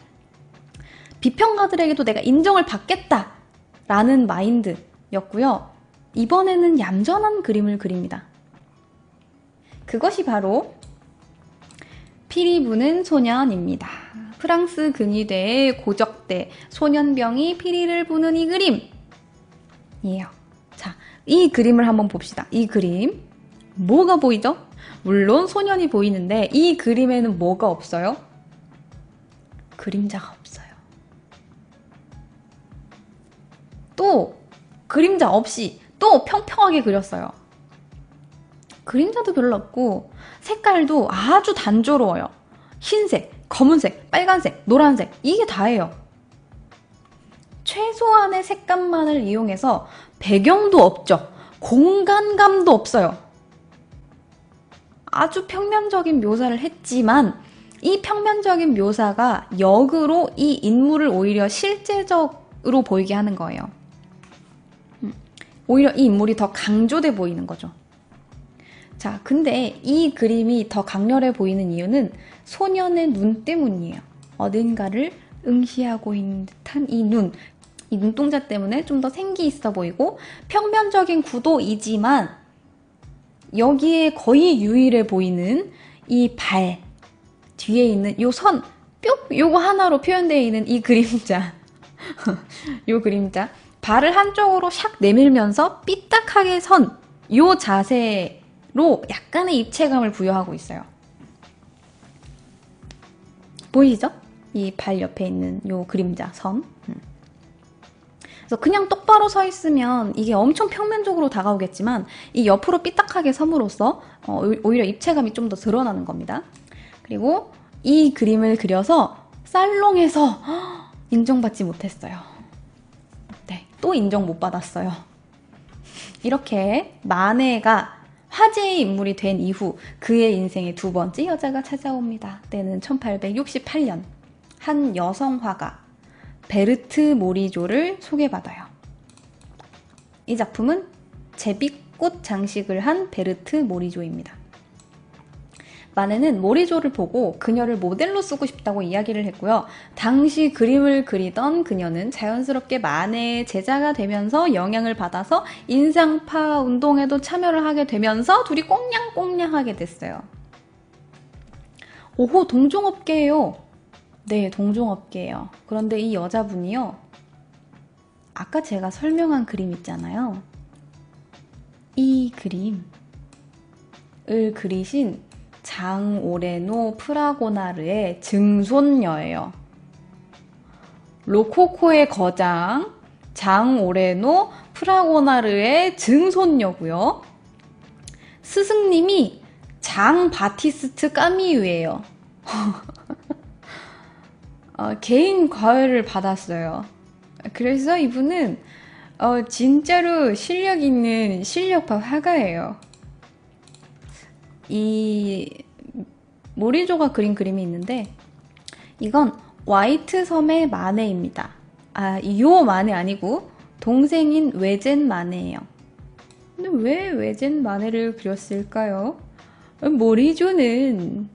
비평가들에게도 내가 인정을 받겠다 라는 마인드였고요. 이번에는 얌전한 그림을 그립니다. 그것이 바로 피리 부는 소년입니다. 프랑스 근위대의 고적대 소년병이 피리를 부는 이 그림이에요. 자, 이 그림을 한번 봅시다. 이 그림 뭐가 보이죠? 물론 소년이 보이는데 이 그림에는 뭐가 없어요? 그림자가 없어요. 또 그림자 없이 또 평평하게 그렸어요. 그림자도 별로 없고 색깔도 아주 단조로워요. 흰색, 검은색, 빨간색, 노란색 이게 다예요. 최소한의 색감만을 이용해서 배경도 없죠. 공간감도 없어요. 아주 평면적인 묘사를 했지만 이 평면적인 묘사가 역으로 이 인물을 오히려 실제적으로 보이게 하는 거예요. 오히려 이 인물이 더 강조돼 보이는 거죠. 자, 근데 이 그림이 더 강렬해 보이는 이유는 소년의 눈 때문이에요. 어딘가를 응시하고 있는 듯한 이 눈. 이 눈동자 때문에 좀 더 생기 있어 보이고 평면적인 구도이지만 여기에 거의 유일해 보이는 이 발 뒤에 있는 요 선, 뿅! 요거 하나로 표현되어 있는 이 그림자. 요 그림자. 발을 한쪽으로 샥 내밀면서 삐딱하게 선, 요 자세로 약간의 입체감을 부여하고 있어요. 보이시죠? 이 발 옆에 있는 요 그림자, 선. 그래서 그냥 똑바로 서 있으면 이게 엄청 평면적으로 다가오겠지만 이 옆으로 삐딱하게 섬으로써 오히려 입체감이 좀 더 드러나는 겁니다. 그리고 이 그림을 그려서 살롱에서 인정받지 못했어요. 네, 또 인정 못 받았어요. 이렇게 마네가 화제의 인물이 된 이후 그의 인생의 두 번째 여자가 찾아옵니다. 때는 1868년 한 여성 화가 베르트 모리조를 소개받아요. 이 작품은 제비꽃 장식을 한 베르트 모리조입니다. 마네는 모리조를 보고 그녀를 모델로 쓰고 싶다고 이야기를 했고요. 당시 그림을 그리던 그녀는 자연스럽게 마네의 제자가 되면서 영향을 받아서 인상파 운동에도 참여를 하게 되면서 둘이 꽁냥꽁냥하게 됐어요. 오호, 동종업계예요. 네, 동종업계예요. 그런데 이 여자분이요. 아까 제가 설명한 그림 있잖아요. 이 그림을 그리신 장 오레노 프라고나르의 증손녀예요. 로코코의 거장 장 오레노 프라고나르의 증손녀고요. 스승님이 장 바티스트 까미유예요. 개인 과외를 받았어요. 그래서 이분은 진짜로 실력 있는 실력파 화가예요. 이 모리조가 그린 그림이 있는데 이건 화이트 섬의 마네입니다. 요 마네 아니고 동생인 외젠 마네예요. 근데 왜 외젠 마네를 그렸을까요? 모리조는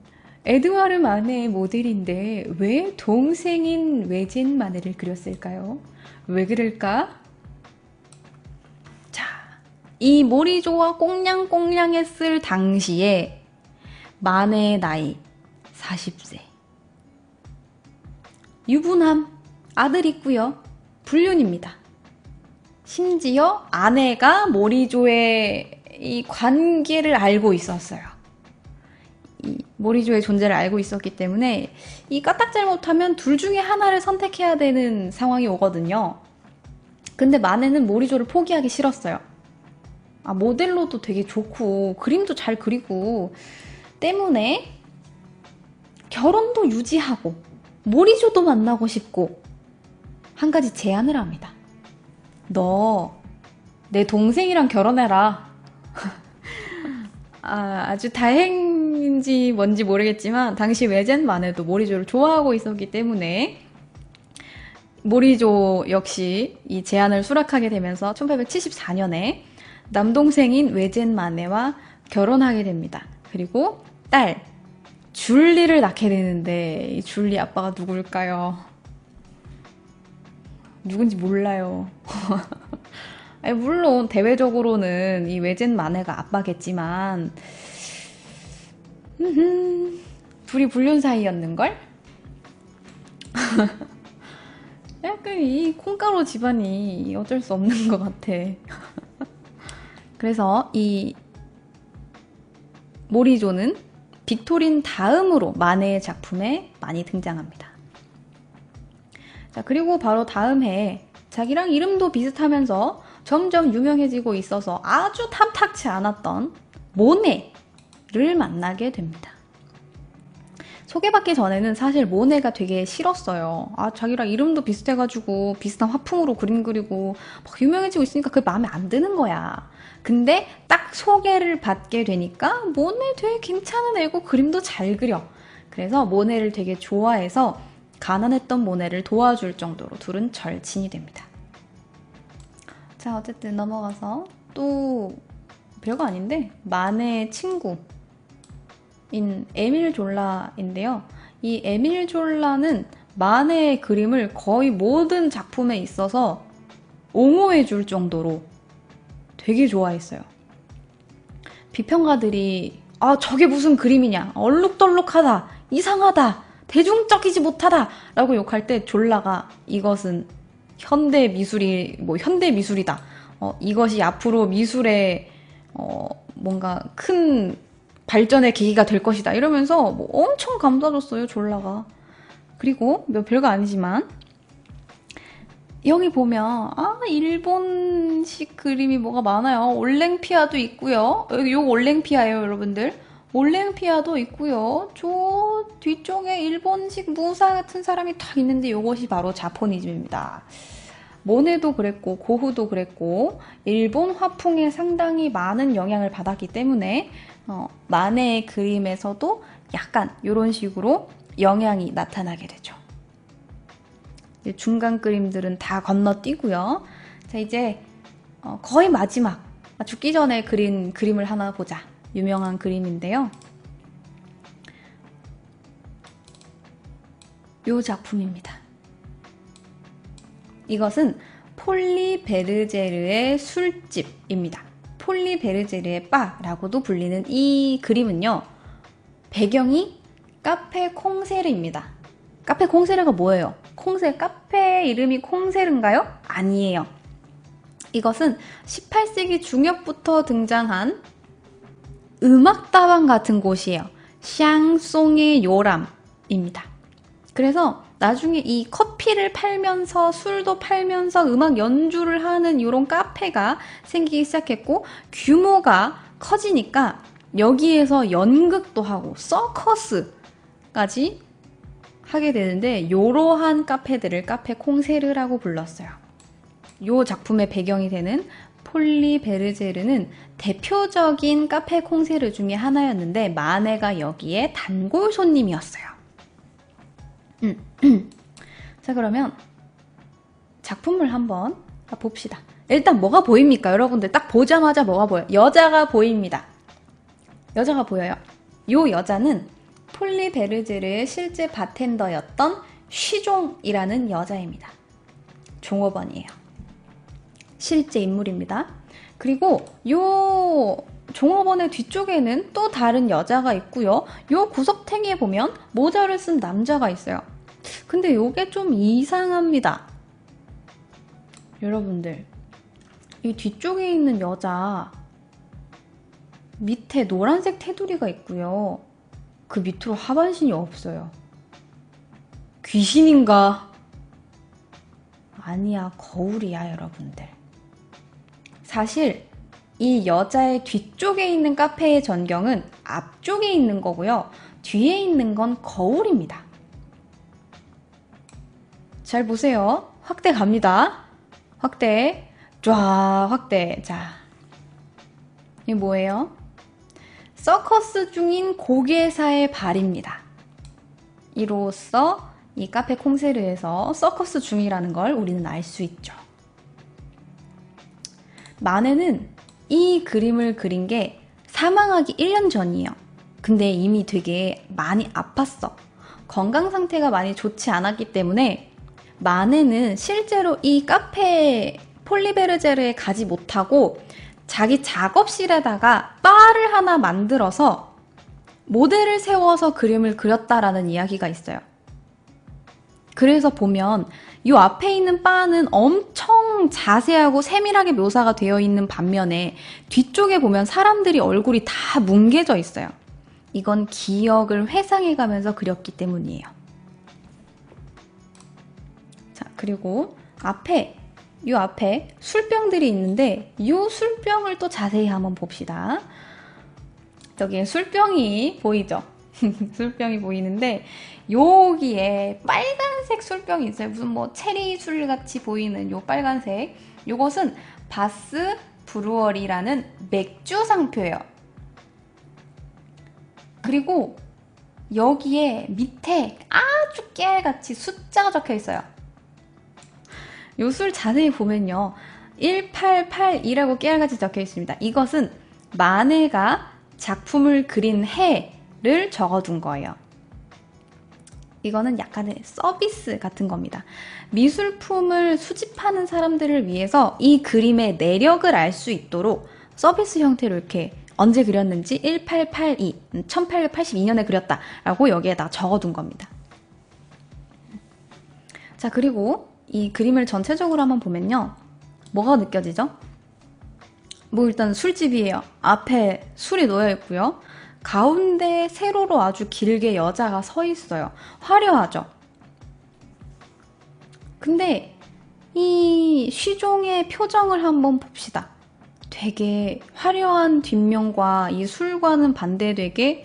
에드와르 마네의 모델인데 왜 동생인 외젠 마네를 그렸을까요? 왜 그럴까? 자, 이 모리조와 꽁냥꽁냥했을 당시에 마네의 나이 40세. 유부남, 아들 있고요. 불륜입니다. 심지어 아내가 모리조의 이 관계를 알고 있었어요. 이 모리조의 존재를 알고 있었기 때문에 이 까딱 잘못하면 둘 중에 하나를 선택해야 되는 상황이 오거든요. 근데 마네는 모리조를 포기하기 싫었어요. 모델로도 되게 좋고 그림도 잘 그리고 때문에 결혼도 유지하고 모리조도 만나고 싶고 한 가지 제안을 합니다. 너 내 동생이랑 결혼해라. 아주 다행인지 뭔지 모르겠지만 당시 외젠 마네도 모리조를 좋아하고 있었기 때문에 모리조 역시 이 제안을 수락하게 되면서 1874년에 남동생인 외젠 마네와 결혼하게 됩니다. 그리고 딸 줄리를 낳게 되는데 이 줄리 아빠가 누굴까요? 누군지 몰라요. 물론 대외적으로는 이 외젠 마네가 아빠겠지만 둘이 불륜 사이였는걸? 약간 이 콩가루 집안이 어쩔 수 없는 것 같아. 그래서 이 모리조는 빅토린 다음으로 마네의 작품에 많이 등장합니다. 자, 그리고 바로 다음 해에 자기랑 이름도 비슷하면서 점점 유명해지고 있어서 아주 탐탁치 않았던 모네를 만나게 됩니다. 소개받기 전에는 사실 모네가 되게 싫었어요. 자기랑 이름도 비슷해가지고 비슷한 화풍으로 그림 그리고 막 유명해지고 있으니까 그게 마음에 안 드는 거야. 근데 딱 소개를 받게 되니까 모네 되게 괜찮은 애고 그림도 잘 그려. 그래서 모네를 되게 좋아해서 가난했던 모네를 도와줄 정도로 둘은 절친이 됩니다. 자, 어쨌든 넘어가서 또 별거 아닌데 마네의 친구인 에밀 졸라인데요. 이 에밀 졸라는 마네의 그림을 거의 모든 작품에 있어서 옹호해 줄 정도로 되게 좋아했어요. 비평가들이 저게 무슨 그림이냐, 얼룩덜룩하다, 이상하다, 대중적이지 못하다 라고 욕할 때 졸라가 이것은 현대 미술이다. 이것이 앞으로 미술의 뭔가 큰 발전의 계기가 될 것이다 이러면서 뭐 엄청 감싸줬어요, 졸라가. 그리고 별거 아니지만 여기 보면 일본식 그림이 뭐가 많아요. 올랭피아도 있고요. 여기 요 올랭피아예요, 여러분들. 올랭피아도 있고요. 저 뒤쪽에 일본식 무사 같은 사람이 딱 있는데 이것이 바로 자포니즘입니다. 모네도 그랬고 고흐도 그랬고 일본 화풍에 상당히 많은 영향을 받았기 때문에 마네의 그림에서도 약간 이런 식으로 영향이 나타나게 되죠. 중간 그림들은 다 건너뛰고요. 자, 이제 거의 마지막 죽기 전에 그린 그림을 하나 보자. 유명한 그림인데요. 이 작품입니다. 이것은 폴리 베르제르의 술집입니다. 폴리 베르제르의 바라고도 불리는 이 그림은요. 배경이 카페 콩세르입니다. 카페 콩세르가 뭐예요? 카페 이름이 콩세르인가요? 아니에요. 이것은 18세기 중엽부터 등장한 음악다방 같은 곳이에요. 샹송의 요람입니다. 그래서 나중에 이 커피를 팔면서 술도 팔면서 음악 연주를 하는 이런 카페가 생기기 시작했고 규모가 커지니까 여기에서 연극도 하고 서커스까지 하게 되는데 이러한 카페들을 카페 콩세르라고 불렀어요. 이 작품의 배경이 되는 폴리 베르제르는 대표적인 카페 콩세르 중에 하나였는데 마네가 여기에 단골 손님이었어요. 자, 그러면 작품을 한번 봅시다. 일단 뭐가 보입니까? 여러분들 딱 보자마자 뭐가 보여요? 여자가 보입니다. 여자가 보여요. 이 여자는 폴리 베르제르의 실제 바텐더였던 쉬종이라는 여자입니다. 종업원이에요. 실제 인물입니다. 그리고 요 종업원의 뒤쪽에는 또 다른 여자가 있고요. 요 구석탱이에 보면 모자를 쓴 남자가 있어요. 근데 요게 좀 이상합니다. 여러분들, 이 뒤쪽에 있는 여자 밑에 노란색 테두리가 있고요. 그 밑으로 하반신이 없어요. 귀신인가? 아니야, 거울이야, 여러분들. 사실 이 여자의 뒤쪽에 있는 카페의 전경은 앞쪽에 있는 거고요. 뒤에 있는 건 거울입니다. 잘 보세요. 확대 갑니다. 확대. 쫙 확대. 자, 이게 뭐예요? 서커스 중인 고개사의 발입니다. 이로써 이 카페 콩세르에서 서커스 중이라는 걸 우리는 알 수 있죠. 마네는 이 그림을 그린 게 사망하기 1년 전이에요. 근데 이미 되게 많이 아팠어. 건강 상태가 많이 좋지 않았기 때문에 마네는 실제로 이 카페 폴리베르제르에 가지 못하고 자기 작업실에다가 바를 하나 만들어서 모델을 세워서 그림을 그렸다라는 이야기가 있어요. 그래서 보면 이 앞에 있는 바는 엄청 자세하고 세밀하게 묘사가 되어 있는 반면에 뒤쪽에 보면 사람들이 얼굴이 다 뭉개져 있어요. 이건 기억을 회상해가면서 그렸기 때문이에요. 자, 그리고 이 앞에 술병들이 있는데 이 술병을 또 자세히 한번 봅시다. 저기에 술병이 보이죠? 술병이 보이는데 여기에 빨간색 술병이 있어요. 무슨 뭐 체리 술 같이 보이는 요 빨간색. 요것은 바스 브루어리라는 맥주 상표예요. 그리고 여기에 밑에 아주 깨알같이 숫자가 적혀 있어요. 요 술 자세히 보면요. 1882라고 깨알같이 적혀 있습니다. 이것은 마네가 작품을 그린 해를 적어둔 거예요. 이거는 약간의 서비스 같은 겁니다. 미술품을 수집하는 사람들을 위해서 이 그림의 내력을 알 수 있도록 서비스 형태로 이렇게 언제 그렸는지 1882, 1882년에 그렸다라고 여기에다 적어둔 겁니다. 자, 그리고 이 그림을 전체적으로 한번 보면요. 뭐가 느껴지죠? 뭐 일단 술집이에요. 앞에 술이 놓여 있고요. 가운데 세로로 아주 길게 여자가 서 있어요. 화려하죠? 근데 이 쉬종의 표정을 한번 봅시다. 되게 화려한 뒷면과 이 술과는 반대되게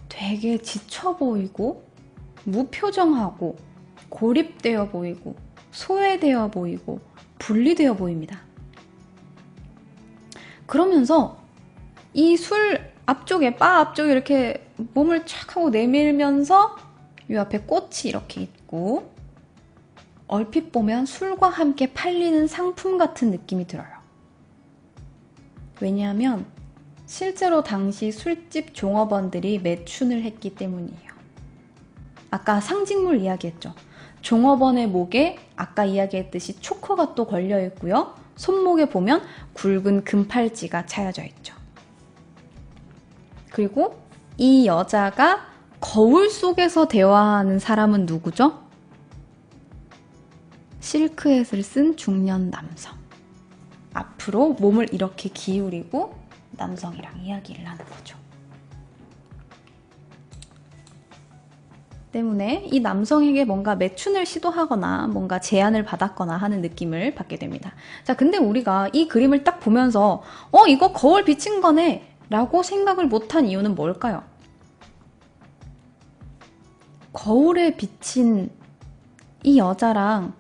되게 지쳐 보이고 무표정하고 고립되어 보이고 소외되어 보이고 분리되어 보입니다. 그러면서 이 술 앞쪽에, 바 앞쪽에 이렇게 몸을 촥 하고 내밀면서 이 앞에 꽃이 이렇게 있고 얼핏 보면 술과 함께 팔리는 상품 같은 느낌이 들어요. 왜냐하면 실제로 당시 술집 종업원들이 매춘을 했기 때문이에요. 아까 상징물 이야기했죠. 종업원의 목에 아까 이야기했듯이 초커가 또 걸려 있고요. 손목에 보면 굵은 금팔찌가 차여져 있죠. 그리고 이 여자가 거울 속에서 대화하는 사람은 누구죠? 실크햇을 쓴 중년 남성. 앞으로 몸을 이렇게 기울이고 남성이랑 이야기를 하는 거죠. 때문에 이 남성에게 뭔가 매춘을 시도하거나 뭔가 제안을 받았거나 하는 느낌을 받게 됩니다. 자, 근데 우리가 이 그림을 딱 보면서 이거 거울 비친 거네 라고 생각을 못한 이유는 뭘까요? 거울에 비친 이 여자랑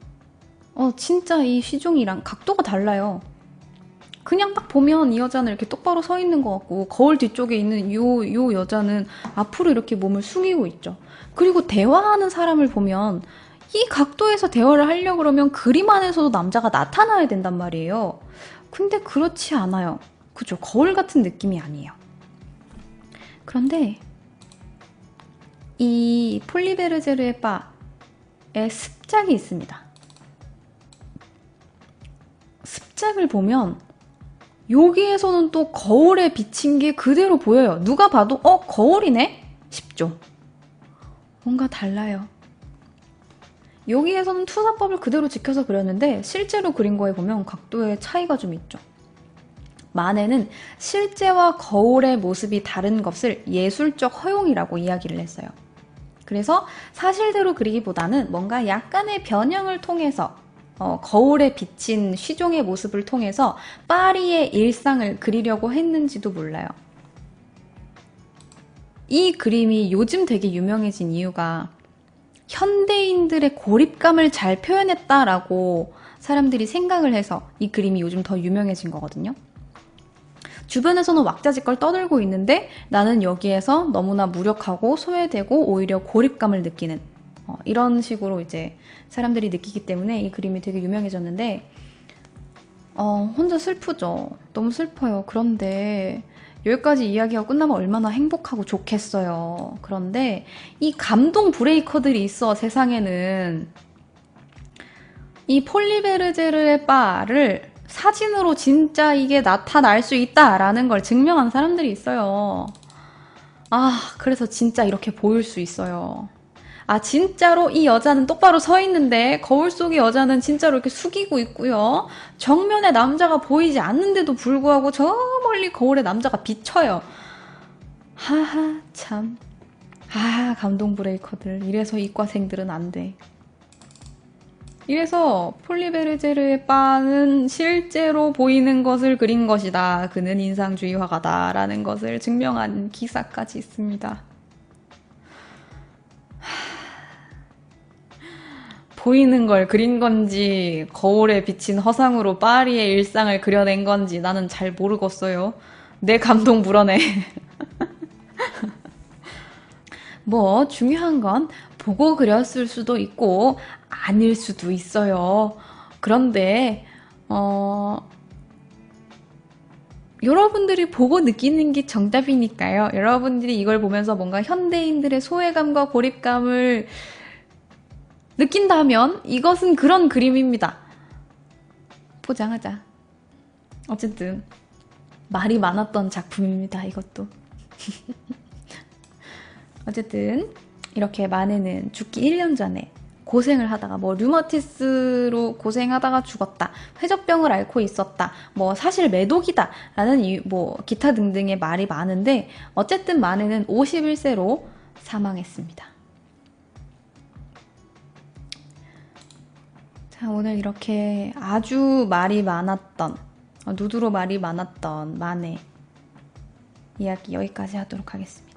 진짜 이 쉬종이랑 각도가 달라요. 그냥 딱 보면 이 여자는 이렇게 똑바로 서 있는 것 같고 거울 뒤쪽에 있는 요 여자는 앞으로 이렇게 몸을 숙이고 있죠. 그리고 대화하는 사람을 보면 이 각도에서 대화를 하려고 그러면 그림 안에서도 남자가 나타나야 된단 말이에요. 근데 그렇지 않아요. 그죠? 거울 같은 느낌이 아니에요. 그런데 이 폴리베르제르의 바에 습작이 있습니다. 습작을 보면 여기에서는 또 거울에 비친 게 그대로 보여요. 누가 봐도 거울이네? 싶죠. 뭔가 달라요. 여기에서는 투사법을 그대로 지켜서 그렸는데 실제로 그린 거에 보면 각도의 차이가 좀 있죠. 마네는 실제와 거울의 모습이 다른 것을 예술적 허용이라고 이야기를 했어요. 그래서 사실대로 그리기보다는 뭔가 약간의 변형을 통해서 거울에 비친 쉬종의 모습을 통해서 파리의 일상을 그리려고 했는지도 몰라요. 이 그림이 요즘 되게 유명해진 이유가 현대인들의 고립감을 잘 표현했다라고 사람들이 생각을 해서 이 그림이 요즘 더 유명해진 거거든요. 주변에서는 왁자지껄 떠들고 있는데 나는 여기에서 너무나 무력하고 소외되고 오히려 고립감을 느끼는 이런 식으로 이제 사람들이 느끼기 때문에 이 그림이 되게 유명해졌는데 혼자 슬프죠. 너무 슬퍼요. 그런데 여기까지 이야기가 끝나면 얼마나 행복하고 좋겠어요. 그런데 이 감동 브레이커들이 있어. 세상에는 이 폴리베르제르의 바를 사진으로 진짜 이게 나타날 수 있다라는 걸 증명한 사람들이 있어요. 그래서 진짜 이렇게 보일 수 있어요. 진짜로 이 여자는 똑바로 서 있는데 거울 속의 여자는 진짜로 이렇게 숙이고 있고요. 정면에 남자가 보이지 않는데도 불구하고 저 멀리 거울에 남자가 비쳐요. 하하 참. 감동 브레이커들. 이래서 이과생들은 안 돼. 이래서 폴리베르제르의 바는 실제로 보이는 것을 그린 것이다. 그는 인상주의 화가다. 라는 것을 증명한 기사까지 있습니다. 보이는 걸 그린 건지 거울에 비친 허상으로 파리의 일상을 그려낸 건지 나는 잘 모르겠어요. 내 감동 불어내. 뭐 중요한 건 보고 그렸을 수도 있고 아닐 수도 있어요. 그런데 여러분들이 보고 느끼는 게 정답이니까요. 여러분들이 이걸 보면서 뭔가 현대인들의 소외감과 고립감을 느낀다면 이것은 그런 그림입니다. 포장하자. 어쨌든 말이 많았던 작품입니다. 이것도. 어쨌든 이렇게 마네는 죽기 1년 전에 고생을 하다가 뭐 류마티스로 고생하다가 죽었다, 회적병을 앓고 있었다, 뭐 사실 매독이다 라는 뭐 기타 등등의 말이 많은데 어쨌든 마네는 51세로 사망했습니다. 자, 오늘 이렇게 아주 말이 많았던 누드로 말이 많았던 마네 이야기 여기까지 하도록 하겠습니다.